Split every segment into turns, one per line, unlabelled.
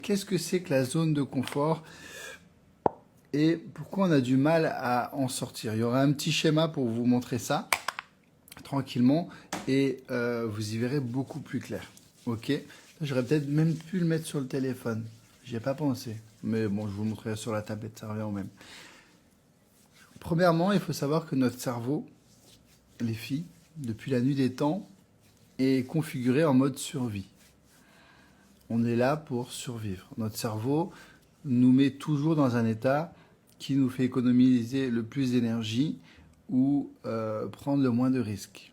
Qu'est-ce que c'est que la zone de confort et pourquoi on a du mal à en sortir? Il y aura un petit schéma pour vous montrer ça tranquillement et vous y verrez beaucoup plus clair. Ok? J'aurais peut-être même pu le mettre sur le téléphone. J'y ai pas pensé. Mais bon, je vous le montrerai sur la tablette, ça revient au même. Premièrement, il faut savoir que notre cerveau, les filles, depuis la nuit des temps, est configuré en mode survie. On est là pour survivre. Notre cerveau nous met toujours dans un état qui nous fait économiser le plus d'énergie ou prendre le moins de risques.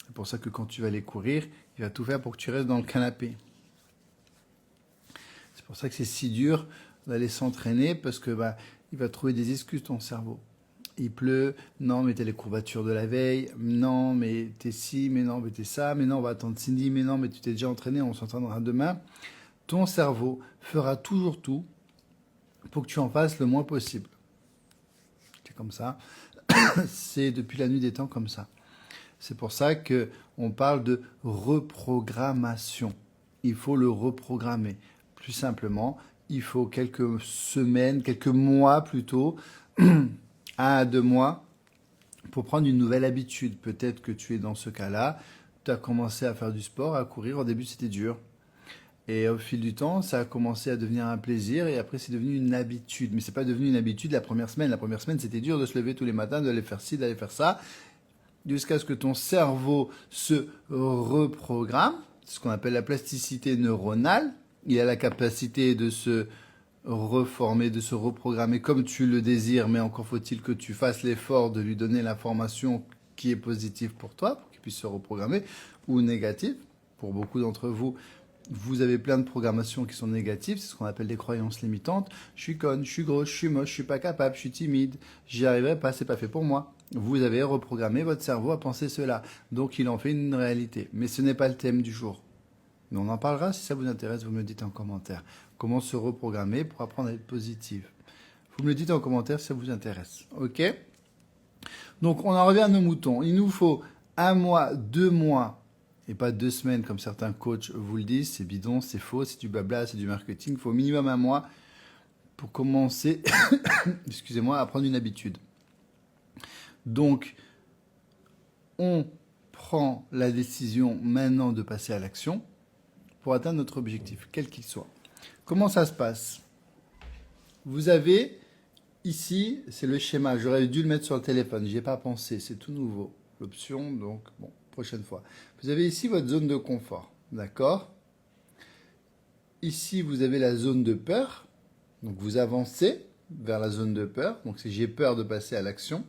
C'est pour ça que quand tu vas aller courir, il va tout faire pour que tu restes dans le canapé. C'est pour ça que c'est si dur d'aller s'entraîner parce que il va trouver des excuses ton cerveau. Il pleut, non mais t'as les courbatures de la veille, non mais t'es ci, mais non mais t'es ça, mais non on va attendre Cindy, mais non mais tu t'es déjà entraîné, on s'entraînera demain. Ton cerveau fera toujours tout pour que tu en fasses le moins possible. C'est comme ça. C'est depuis la nuit des temps comme ça. C'est pour ça qu'on parle de reprogrammation. Il faut le reprogrammer. Plus simplement, il faut quelques semaines, quelques mois plutôt, 1 à 2 mois, pour prendre une nouvelle habitude. Peut-être que tu es dans ce cas-là. Tu as commencé à faire du sport, à courir. Au début, c'était dur. Et au fil du temps, ça a commencé à devenir un plaisir et après c'est devenu une habitude. Mais c'est pas devenu une habitude la première semaine. La première semaine, c'était dur de se lever tous les matins, d'aller faire ci, d'aller faire ça, jusqu'à ce que ton cerveau se reprogramme. C'est ce qu'on appelle la plasticité neuronale. Il a la capacité de se reformer, de se reprogrammer comme tu le désires, mais encore faut-il que tu fasses l'effort de lui donner l'information qui est positive pour toi, pour qu'il puisse se reprogrammer, ou négative. Pour beaucoup d'entre vous, vous avez plein de programmations qui sont négatives, c'est ce qu'on appelle des croyances limitantes. Je suis conne, je suis grosse, je suis moche, je suis pas capable, je suis timide, j'y arriverai pas, c'est pas fait pour moi. Vous avez reprogrammé votre cerveau à penser cela, donc il en fait une réalité. Mais ce n'est pas le thème du jour. Mais on en parlera si ça vous intéresse, vous me le dites en commentaire. Comment se reprogrammer pour apprendre à être positif. Vous me le dites en commentaire si ça vous intéresse. Ok? Donc on en revient à nos moutons. Il nous faut 1 mois, 2 mois et pas 2 semaines comme certains coachs vous le disent, c'est bidon, c'est faux, c'est du blabla, c'est du marketing. Il faut au minimum 1 mois pour commencer, excusez-moi, à prendre une habitude. Donc, on prend la décision maintenant de passer à l'action pour atteindre notre objectif, quel qu'il soit. Comment ça se passe? Vous avez ici, c'est le schéma, j'aurais dû le mettre sur le téléphone, j'y ai pas pensé, c'est tout nouveau. L'option, donc bon, prochaine fois. Vous avez ici votre zone de confort, d'accord? Ici, vous avez la zone de peur, donc vous avancez vers la zone de peur, donc c'est j'ai peur de passer à l'action.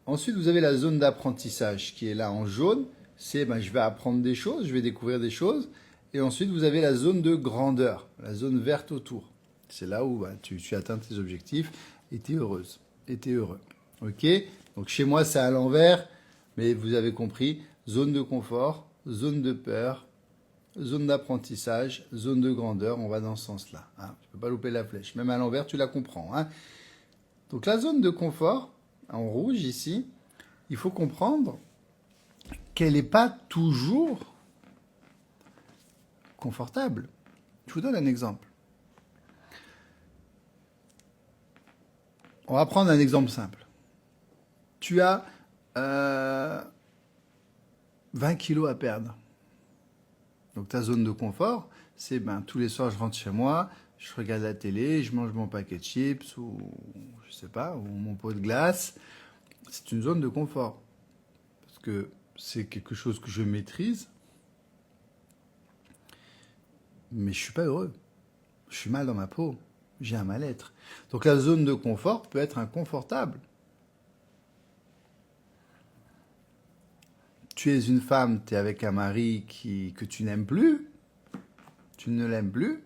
Ensuite, vous avez la zone d'apprentissage qui est là en jaune, c'est je vais apprendre des choses, je vais découvrir des choses. Et ensuite, vous avez la zone de grandeur, la zone verte autour. C'est là où tu atteins tes objectifs et tu es heureuse, et tu es heureux. Ok? Donc chez moi, c'est à l'envers, mais vous avez compris, zone de confort, zone de peur, zone d'apprentissage, zone de grandeur, on va dans ce sens-là. Hein. Tu ne peux pas louper la flèche. Même à l'envers, tu la comprends. Hein. Donc la zone de confort, en rouge ici, il faut comprendre qu'elle n'est pas toujours confortable. Je vous donne un exemple. On va prendre un exemple simple. Tu as 20 kilos à perdre. Donc ta zone de confort, c'est tous les soirs je rentre chez moi, je regarde la télé, je mange mon paquet de chips ou je sais pas, ou mon pot de glace. C'est une zone de confort. Parce que c'est quelque chose que je maîtrise, mais je suis pas heureux. Je suis mal dans ma peau. J'ai un mal-être. Donc la zone de confort peut être inconfortable. Tu es une femme, tu es avec un mari que tu n'aimes plus, tu ne l'aimes plus,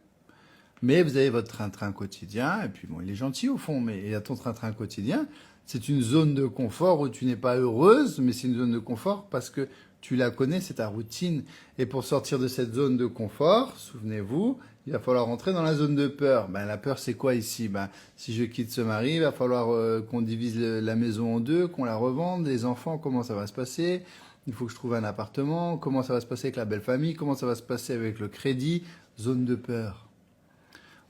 mais vous avez votre train-train quotidien, et puis bon, il est gentil au fond, mais il y a ton train-train quotidien, c'est une zone de confort où tu n'es pas heureuse, mais c'est une zone de confort parce que tu la connais, c'est ta routine. Et pour sortir de cette zone de confort, souvenez-vous, il va falloir rentrer dans la zone de peur. La peur, c'est quoi ici? Si je quitte ce mari, il va falloir qu'on divise la maison en deux, qu'on la revende, les enfants, comment ça va se passer? Il faut que je trouve un appartement, comment ça va se passer avec la belle famille, comment ça va se passer avec le crédit? Zone de peur.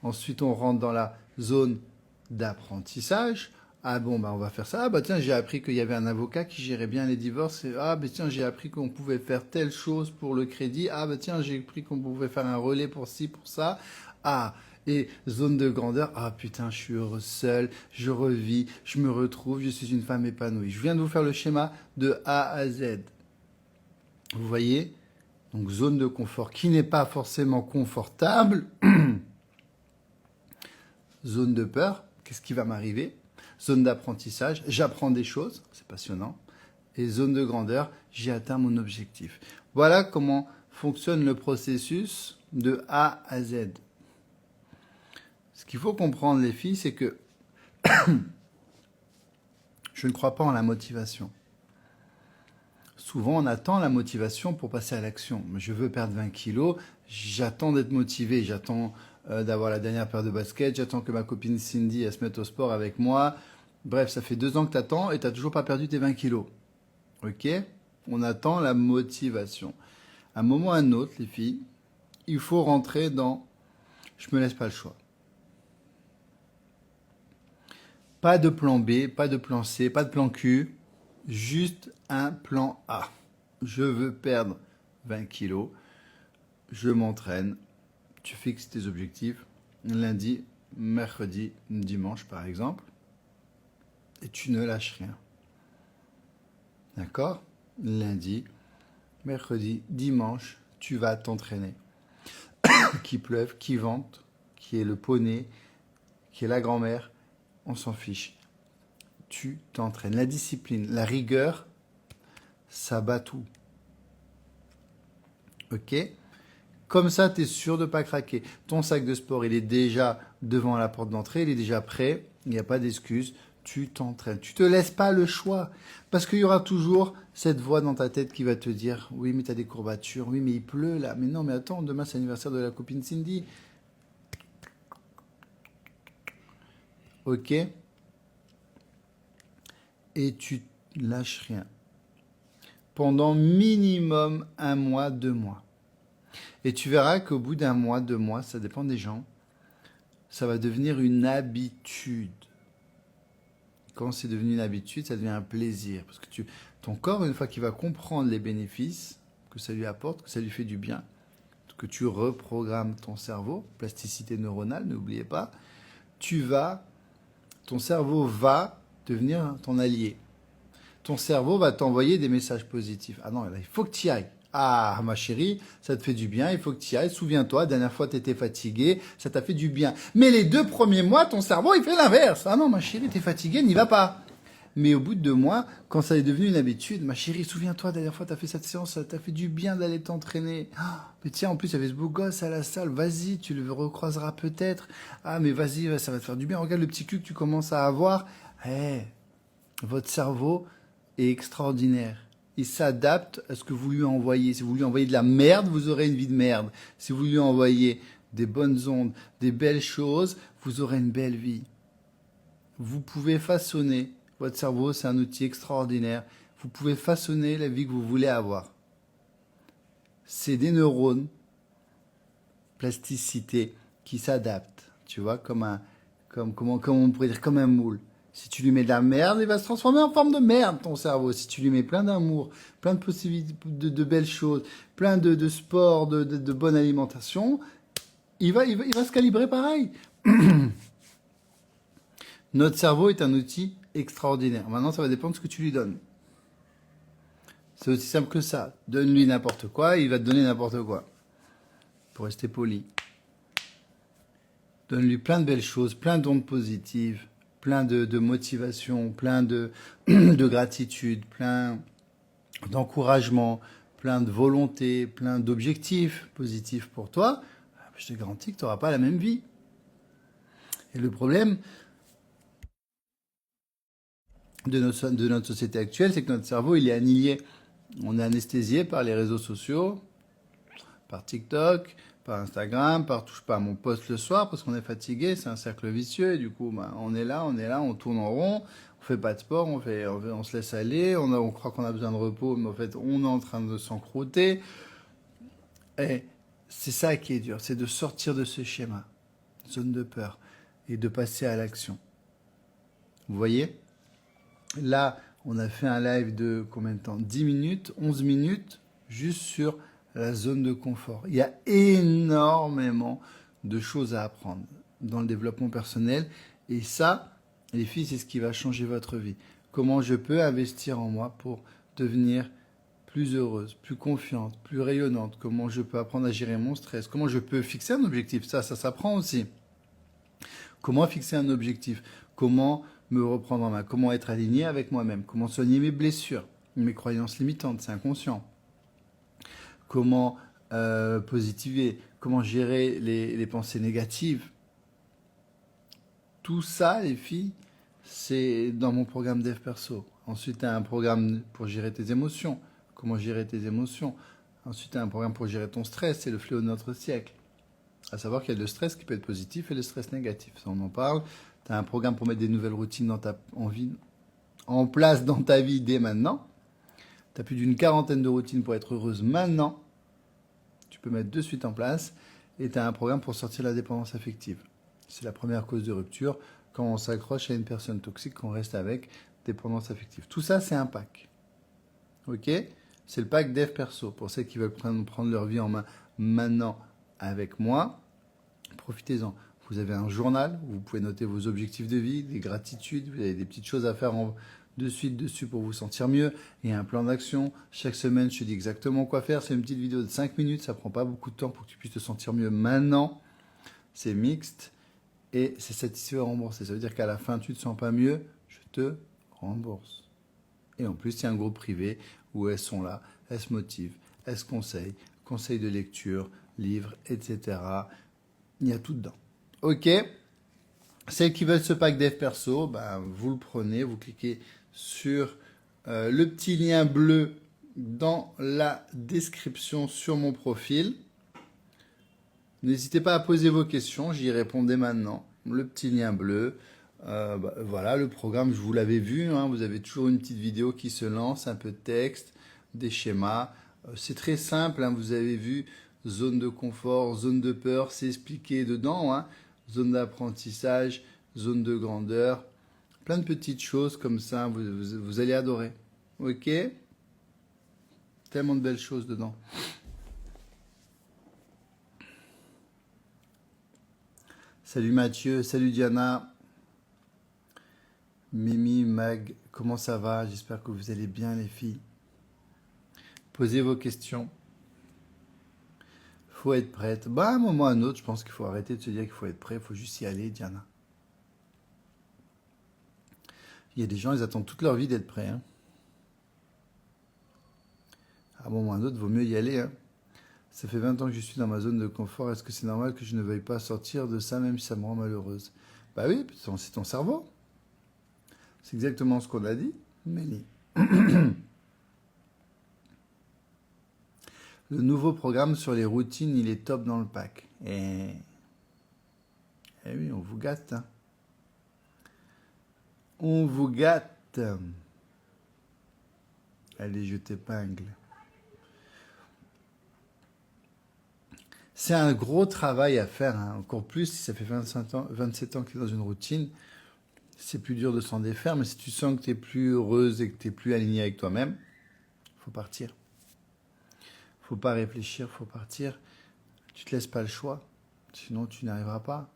Ensuite, on rentre dans la zone d'apprentissage. Ah bon, bah on va faire ça. Ah bah tiens, j'ai appris qu'il y avait un avocat qui gérait bien les divorces. Ah bah tiens, j'ai appris qu'on pouvait faire telle chose pour le crédit. Ah bah tiens, j'ai appris qu'on pouvait faire un relais pour ci, pour ça. Ah, et zone de grandeur. Ah putain, je suis heureux seul, je revis, je me retrouve, je suis une femme épanouie. Je viens de vous faire le schéma de A à Z. Vous voyez? Donc zone de confort qui n'est pas forcément confortable. Zone de peur, qu'est-ce qui va m'arriver? Zone d'apprentissage, j'apprends des choses, c'est passionnant. Et zone de grandeur, j'ai atteint mon objectif. Voilà comment fonctionne le processus de A à Z. Ce qu'il faut comprendre, les filles, c'est que je ne crois pas en la motivation. Souvent, on attend la motivation pour passer à l'action. Je veux perdre 20 kilos, j'attends d'être motivé, j'attends d'avoir la dernière paire de baskets, j'attends que ma copine Cindy elle se mette au sport avec moi. Bref, ça fait 2 ans que tu attends et tu n'as toujours pas perdu tes 20 kilos. Ok? On attend la motivation. À un moment ou à un autre, les filles, il faut rentrer dans « je me laisse pas le choix ». Pas de plan B, pas de plan C, pas de plan Q, juste un plan A. Je veux perdre 20 kilos, je m'entraîne, tu fixes tes objectifs, lundi, mercredi, dimanche par exemple, et tu ne lâches rien. D'accord? Lundi, mercredi, dimanche, tu vas t'entraîner. Qu'il pleuve, qu'il vente, qu'il y ait le poney, qu'il y ait la grand-mère, on s'en fiche. Tu t'entraînes. La discipline, la rigueur, ça bat tout. Ok? Comme ça, tu es sûr de ne pas craquer. Ton sac de sport, il est déjà devant la porte d'entrée, il est déjà prêt, il n'y a pas d'excuse. Tu t'entraînes. Tu te laisses pas le choix. Parce qu'il y aura toujours cette voix dans ta tête qui va te dire « Oui, mais tu as des courbatures. Oui, mais il pleut là. Mais non, mais attends, demain, c'est l'anniversaire de la copine Cindy. » Ok? Et tu lâches rien. Pendant minimum 1 mois, 2 mois. Et tu verras qu'au bout d'1 mois, 2 mois, ça dépend des gens, ça va devenir une habitude. Quand c'est devenu une habitude, ça devient un plaisir. Parce que ton corps, une fois qu'il va comprendre les bénéfices que ça lui apporte, que ça lui fait du bien, que tu reprogrammes ton cerveau, plasticité neuronale, n'oubliez pas, ton cerveau va devenir ton allié. Ton cerveau va t'envoyer des messages positifs. Ah non, il faut que tu y ailles. Ah, ma chérie, ça te fait du bien, il faut que tu y ailles. Souviens-toi, la dernière fois, tu étais fatiguée, ça t'a fait du bien. Mais les 2 premiers mois, ton cerveau, il fait l'inverse. Ah non, ma chérie, t'es fatiguée, n'y va pas. Mais au bout de 2 mois, quand ça est devenu une habitude, ma chérie, souviens-toi, la dernière fois, tu as fait cette séance, ça t'a fait du bien d'aller t'entraîner. Ah, mais tiens, en plus, il y avait ce beau gosse à la salle, vas-y, tu le recroiseras peut-être. Ah, mais vas-y, ça va te faire du bien. Regarde le petit cul que tu commences à avoir. Votre cerveau est extraordinaire. Il s'adapte à ce que vous lui envoyez. Si vous lui envoyez de la merde, vous aurez une vie de merde. Si vous lui envoyez des bonnes ondes, des belles choses, vous aurez une belle vie. Vous pouvez façonner. Votre cerveau, c'est un outil extraordinaire. Vous pouvez façonner la vie que vous voulez avoir. C'est des neurones, plasticité, qui s'adaptent. Tu vois, comme on pourrait dire, comme un moule. Si tu lui mets de la merde, il va se transformer en forme de merde, ton cerveau. Si tu lui mets plein d'amour, plein de possibilités, de belles choses, plein de sport, de bonne alimentation, il va se calibrer pareil. Notre cerveau est un outil extraordinaire. Maintenant, ça va dépendre de ce que tu lui donnes. C'est aussi simple que ça. Donne-lui n'importe quoi, il va te donner n'importe quoi. Pour rester poli. Donne-lui plein de belles choses, plein d'ondes positives, plein de motivation, plein de gratitude, plein d'encouragement, plein de volonté, plein d'objectifs positifs pour toi. Je te garantis que tu n'auras pas la même vie. Et le problème de notre société actuelle, c'est que notre cerveau, il est annihilé. On est anesthésié par les réseaux sociaux, par TikTok, par Instagram, par touche pas à mon poste le soir parce qu'on est fatigué, c'est un cercle vicieux et du coup on est là, on tourne en rond, on fait pas de sport, on se laisse aller, on croit qu'on a besoin de repos, mais en fait on est en train de s'encrouter. Et c'est ça qui est dur, c'est de sortir de ce schéma. zone de peur, et de passer à l'action. Vous voyez? Là, on a fait un live de combien de temps? 10 minutes, 11 minutes, juste sur la zone de confort. Il y a énormément de choses à apprendre dans le développement personnel. Et ça, les filles, c'est ce qui va changer votre vie. Comment je peux investir en moi pour devenir plus heureuse, plus confiante, plus rayonnante. Comment je peux apprendre à gérer mon stress. Comment je peux fixer un objectif. Ça s'apprend aussi. Comment fixer un objectif? Comment me reprendre en main? Comment être aligné avec moi-même? Comment soigner mes blessures, mes croyances limitantes? C'est inconscient. Comment positiver? Comment gérer les pensées négatives? Tout ça, les filles, c'est dans mon programme Dev Perso. Ensuite, tu as un programme pour gérer tes émotions. Comment gérer tes émotions? Ensuite, tu as un programme pour gérer ton stress. C'est le fléau de notre siècle. À savoir qu'il y a le stress qui peut être positif et le stress négatif. Ça, on en parle. Tu as un programme pour mettre des nouvelles routines en place dans ta vie dès maintenant. Tu as plus d'une quarantaine de routines pour être heureuse maintenant. Tu peux mettre de suite en place. Et tu as un programme pour sortir de la dépendance affective. C'est la première cause de rupture. Quand on s'accroche à une personne toxique, qu'on reste avec, dépendance affective. Tout ça, c'est un pack. Ok? C'est le pack Dev Perso. Pour celles qui veulent prendre leur vie en main maintenant avec moi, profitez-en. Vous avez un journal où vous pouvez noter vos objectifs de vie, des gratitudes, vous avez des petites choses à faire de suite dessus pour vous sentir mieux. Il y a un plan d'action. Chaque semaine, je te dis exactement quoi faire. C'est une petite vidéo de 5 minutes. Ça prend pas beaucoup de temps pour que tu puisses te sentir mieux maintenant. C'est mixte et c'est satisfait remboursé. Ça veut dire qu'à la fin, tu ne te sens pas mieux, je te rembourse. Et en plus, il y a un groupe privé où elles sont là, elles se motivent, elles se conseils de lecture, livres, etc. Il y a tout dedans. Ok. Celles qui veulent ce pack Dev Perso, ben, vous le prenez, vous cliquez sur le petit lien bleu dans la description sur mon profil. N'hésitez pas à poser vos questions, j'y répondais maintenant. Le petit lien bleu. Voilà, le programme, je vous l'avais vu. Hein, vous avez toujours une petite vidéo qui se lance, un peu de texte, des schémas. C'est très simple, hein, vous avez vu. Zone de confort, zone de peur, c'est expliqué dedans. Hein, zone d'apprentissage, zone de grandeur. Plein de petites choses comme ça, vous allez adorer. Ok? Tellement de belles choses dedans. Salut Mathieu, salut Diana, Mimi, Mag, comment ça va? J'espère que vous allez bien les filles. Posez vos questions. Faut être prête. Bah, à un moment ou à un autre, je pense qu'il faut arrêter de se dire qu'il faut être prêt, il faut juste y aller, Diana. Il y a des gens, ils attendent toute leur vie d'être prêts. Hein. À un moment ou à un autre, il vaut mieux y aller. Hein. Ça fait 20 ans que je suis dans ma zone de confort. Est-ce que c'est normal que je ne veuille pas sortir de ça, même si ça me rend malheureuse? Bah oui, c'est ton cerveau. C'est exactement ce qu'on a dit, Mélie. Le nouveau programme sur les routines, il est top dans le pack. Et oui, on vous gâte. Hein. On vous gâte. Allez, je t'épingle. C'est un gros travail à faire, hein. Encore plus si ça fait 27 ans que tu es dans une routine. C'est plus dur de s'en défaire, mais si tu sens que tu es plus heureuse et que tu es plus alignée avec toi-même, il faut partir. Faut pas réfléchir, faut partir. Tu te laisses pas le choix, sinon tu n'y arriveras pas.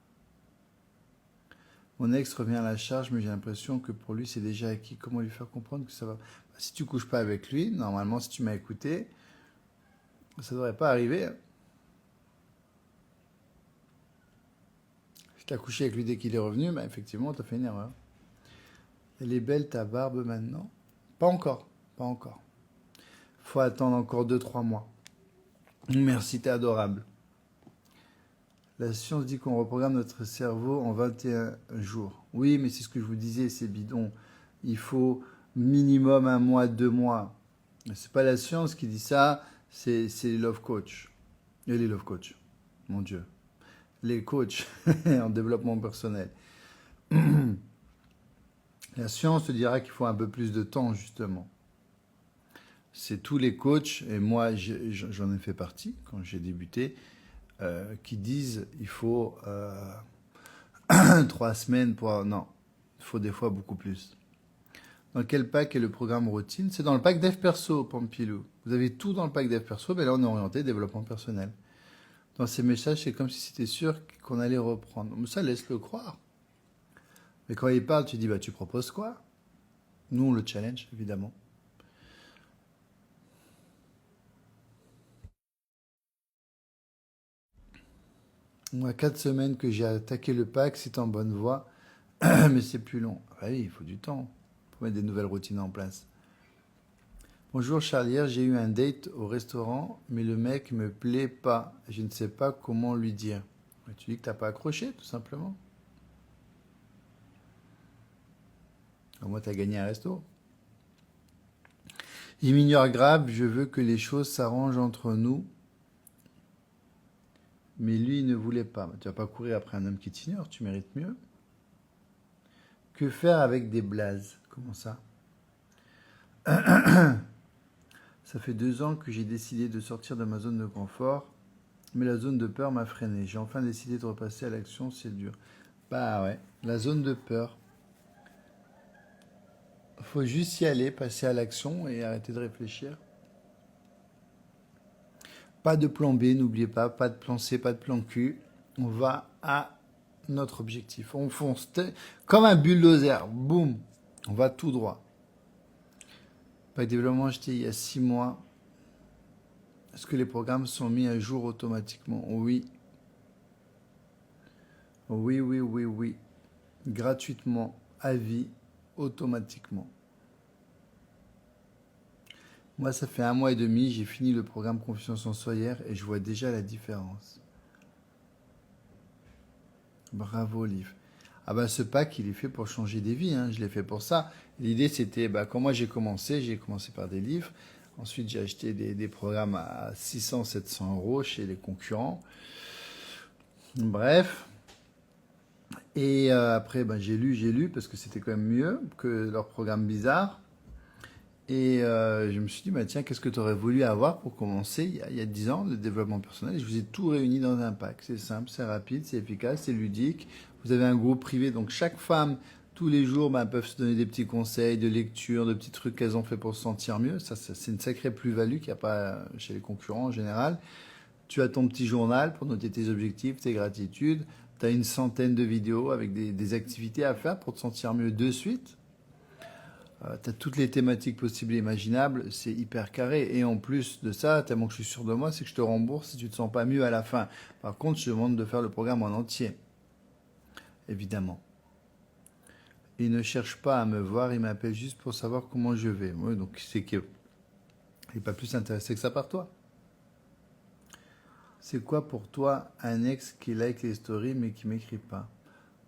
Mon ex revient à la charge, mais j'ai l'impression que pour lui c'est déjà acquis. Comment lui faire comprendre que ça va? Si tu couches pas avec lui, normalement si tu m'as écouté, ça devrait pas arriver. Si tu as couché avec lui dès qu'il est revenu, bah effectivement tu as fait une erreur. Elle est belle ta barbe maintenant? Pas encore, pas encore. Faut attendre encore 2-3 mois. Merci, t'es adorable. La science dit qu'on reprogramme notre cerveau en 21 jours. Oui, mais c'est ce que je vous disais, c'est bidon. Il faut minimum 1 mois, 2 mois. C'est pas la science qui dit ça, c'est les love coach. Et les love coach, mon Dieu. Les coachs en développement personnel. La science te dira qu'il faut un peu plus de temps, justement. C'est tous les coachs, et moi j'en ai fait partie quand j'ai débuté, qui disent il faut 3 semaines pour... Non, il faut des fois beaucoup plus. Dans quel pack est le programme routine? C'est dans le pack Dev Perso, Pampilou. Vous avez tout dans le pack Dev Perso, mais là on est orienté développement personnel. Dans ces messages, c'est comme si c'était sûr qu'on allait reprendre. Mais ça, laisse-le croire. Mais quand il parle, tu dis, bah tu proposes quoi? Nous, on le challenge, évidemment. Moi, 4 semaines que j'ai attaqué le pack, c'est en bonne voie, mais c'est plus long. Ah oui, il faut du temps pour mettre des nouvelles routines en place. Bonjour Charles, hier j'ai eu un date au restaurant, mais le mec me plaît pas. Je ne sais pas comment lui dire. Tu dis que t'as pas accroché, tout simplement. Au moins t'as gagné un resto. Il m'ignore grave, je veux que les choses s'arrangent entre nous. Mais lui, il ne voulait pas. Tu vas pas courir après un homme qui t'ignore, tu mérites mieux. Que faire avec des blazes? Comment ça? Ça fait 2 ans que j'ai décidé de sortir de ma zone de confort, mais la zone de peur m'a freiné. J'ai enfin décidé de repasser à l'action, c'est dur. Bah ouais, la zone de peur. Faut juste y aller, passer à l'action et arrêter de réfléchir. Pas de plan B, n'oubliez pas, pas de plan C, pas de plan Q. On va à notre objectif. On fonce comme un bulldozer. Boum, on va tout droit. Pas de développement acheté il y a 6 mois. Est-ce que les programmes sont mis à jour automatiquement? Oui. Oui, oui, oui, oui. Gratuitement, à vie, automatiquement. Moi, ça fait 1 mois et demi, j'ai fini le programme Confiance en soi hier et je vois déjà la différence. Bravo, Liv. Ah bah ce pack, il est fait pour changer des vies, hein. Je l'ai fait pour ça. L'idée, c'était, bah, quand moi j'ai commencé par des livres. Ensuite, j'ai acheté des programmes à 600, 700 euros chez les concurrents. Bref. Et après, bah, j'ai lu, parce que c'était quand même mieux que leur programme bizarre. Et je me suis dit, bah, tiens, qu'est-ce que tu aurais voulu avoir pour commencer il y a 10 ans, le développement personnel? Et je vous ai tout réuni dans un pack. C'est simple, c'est rapide, c'est efficace, c'est ludique. Vous avez un groupe privé, donc chaque femme, tous les jours, bah, peuvent se donner des petits conseils de lecture, de petits trucs qu'elles ont fait pour se sentir mieux. Ça, c'est une sacrée plus-value qu'il n'y a pas chez les concurrents en général. Tu as ton petit journal pour noter tes objectifs, tes gratitudes. Tu as une centaine de vidéos avec des activités à faire pour te sentir mieux de suite. Tu as toutes les thématiques possibles et imaginables, c'est hyper carré. Et en plus de ça, tellement que je suis sûr de moi, c'est que je te rembourse si tu te sens pas mieux à la fin. Par contre, je te demande de faire le programme en entier, évidemment. Il ne cherche pas à me voir, il m'appelle juste pour savoir comment je vais. Oui, donc c'est qu'il n'est pas plus intéressé que ça par toi. C'est quoi pour toi un ex qui like les stories mais qui m'écrit pas?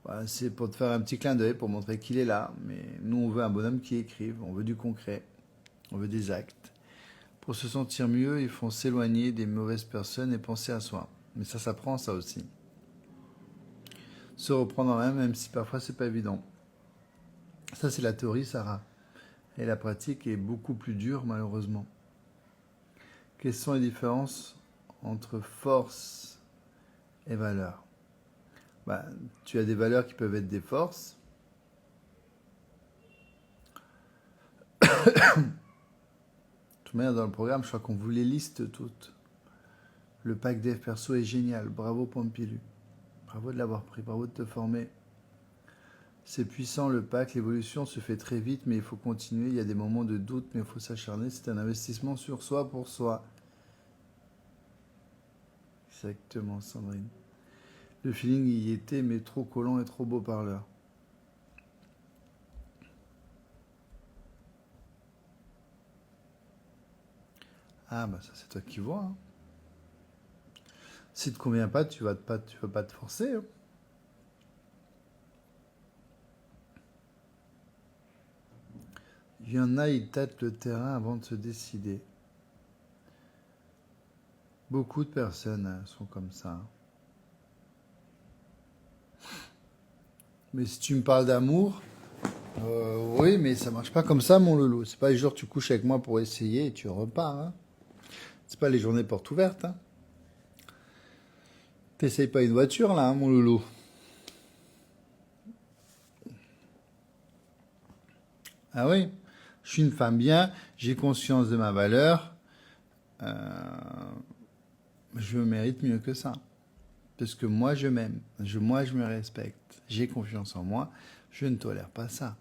Voilà, c'est pour te faire un petit clin d'œil, pour montrer qu'il est là. Mais nous, on veut un bonhomme qui écrive, on veut du concret, on veut des actes. Pour se sentir mieux, il faut s'éloigner des mauvaises personnes et penser à soi. Mais ça s'apprend, ça aussi. Se reprendre en main, même si parfois c'est pas évident. Ça, c'est la théorie, Sarah. Et la pratique est beaucoup plus dure, malheureusement. Quelles sont les différences entre force et valeur? Bah, tu as des valeurs qui peuvent être des forces. De toute manière, dans le programme, je crois qu'on vous les liste toutes. Le pack Dev Perso est génial. Bravo, Pompilou. Bravo de l'avoir pris. Bravo de te former. C'est puissant le pack. L'évolution se fait très vite, mais il faut continuer. Il y a des moments de doute, mais il faut s'acharner. C'est un investissement sur soi pour soi. Exactement, Sandrine. Le feeling y était, mais trop collant et trop beau parleur. Ah, bah ça, c'est toi qui vois. Hein. Si tu ne te convient pas, tu vas pas te forcer. Hein. Il y en a, ils tâtent le terrain avant de se décider. Beaucoup de personnes sont comme ça. Mais si tu me parles d'amour, oui, mais ça marche pas comme ça, mon loulou. C'est pas les jours tu couches avec moi pour essayer et tu repars. Hein. C'est pas les journées portes ouvertes. Hein. T'essayes pas une voiture là, hein, mon loulou. Ah oui, je suis une femme bien, j'ai conscience de ma valeur, euh, je mérite mieux que ça. Parce que moi, je m'aime, moi, je me respecte, j'ai confiance en moi, je ne tolère pas ça.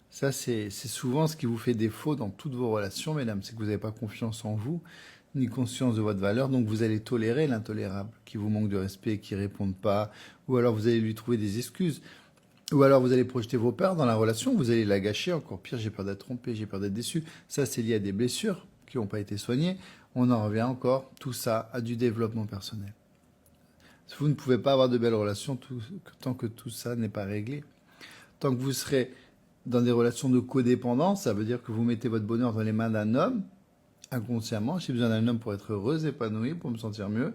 Ça, c'est souvent ce qui vous fait défaut dans toutes vos relations, mesdames, c'est que vous n'avez pas confiance en vous, ni conscience de votre valeur, donc vous allez tolérer l'intolérable, qui vous manque de respect, qui ne répondent pas, ou alors vous allez lui trouver des excuses, ou alors vous allez projeter vos peurs dans la relation, vous allez la gâcher, encore pire, j'ai peur d'être trompé, j'ai peur d'être déçu. Ça, c'est lié à des blessures qui n'ont pas été soignées. On en revient encore, tout ça, à du développement personnel. Vous ne pouvez pas avoir de belles relations tant que tout ça n'est pas réglé. Tant que vous serez dans des relations de codépendance, ça veut dire que vous mettez votre bonheur dans les mains d'un homme, inconsciemment. J'ai besoin d'un homme pour être heureuse, épanouie, pour me sentir mieux.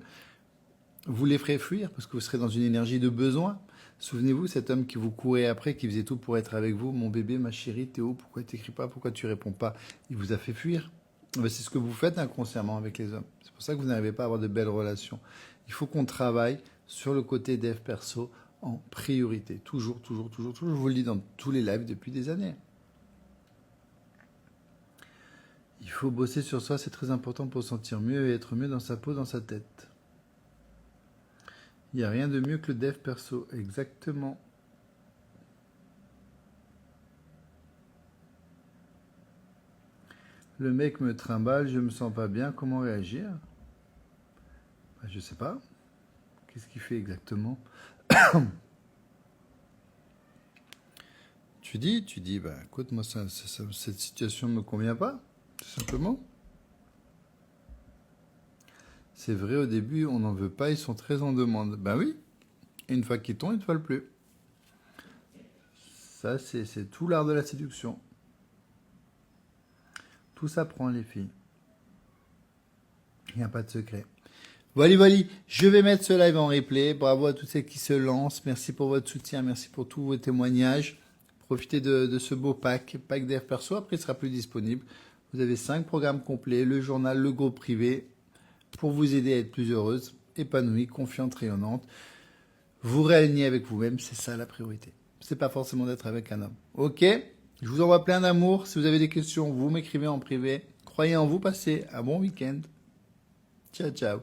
Vous les ferez fuir parce que vous serez dans une énergie de besoin. Souvenez-vous, cet homme qui vous courait après, qui faisait tout pour être avec vous, mon bébé, ma chérie, Théo, pourquoi tu n'écris pas, pourquoi tu réponds pas, il vous a fait fuir. C'est ce que vous faites inconsciemment avec les hommes. C'est pour ça que vous n'arrivez pas à avoir de belles relations. Il faut qu'on travaille sur le côté dev perso en priorité. Toujours, toujours, toujours, toujours. Je vous le dis dans tous les lives depuis des années. Il faut bosser sur soi, c'est très important pour se sentir mieux et être mieux dans sa peau, dans sa tête. Il n'y a rien de mieux que le dev perso, exactement. Le mec me trimballe, je me sens pas bien, comment réagir? Je sais pas. Qu'est-ce qu'il fait exactement? Tu dis, bah écoute, moi cette situation ne me convient pas, tout simplement. C'est vrai, au début, on n'en veut pas, ils sont très en demande. Ben oui, une fois qu'ils tombent, ils ne veulent plus. Ça, c'est tout l'art de la séduction. Tout s'apprend, les filles. Il n'y a pas de secret. Voilà, je vais mettre ce live en replay. Bravo à tous ceux qui se lancent. Merci pour votre soutien, merci pour tous vos témoignages. Profitez de ce beau pack dev perso. Après, il sera plus disponible. Vous avez 5 programmes complets, le journal, le groupe privé, pour vous aider à être plus heureuse, épanouie, confiante, rayonnante. Vous réalignez avec vous-même, c'est ça la priorité. C'est pas forcément d'être avec un homme. Ok? Je vous envoie plein d'amour. Si vous avez des questions, vous m'écrivez en privé. Croyez en vous, passez un bon week-end. Ciao, ciao.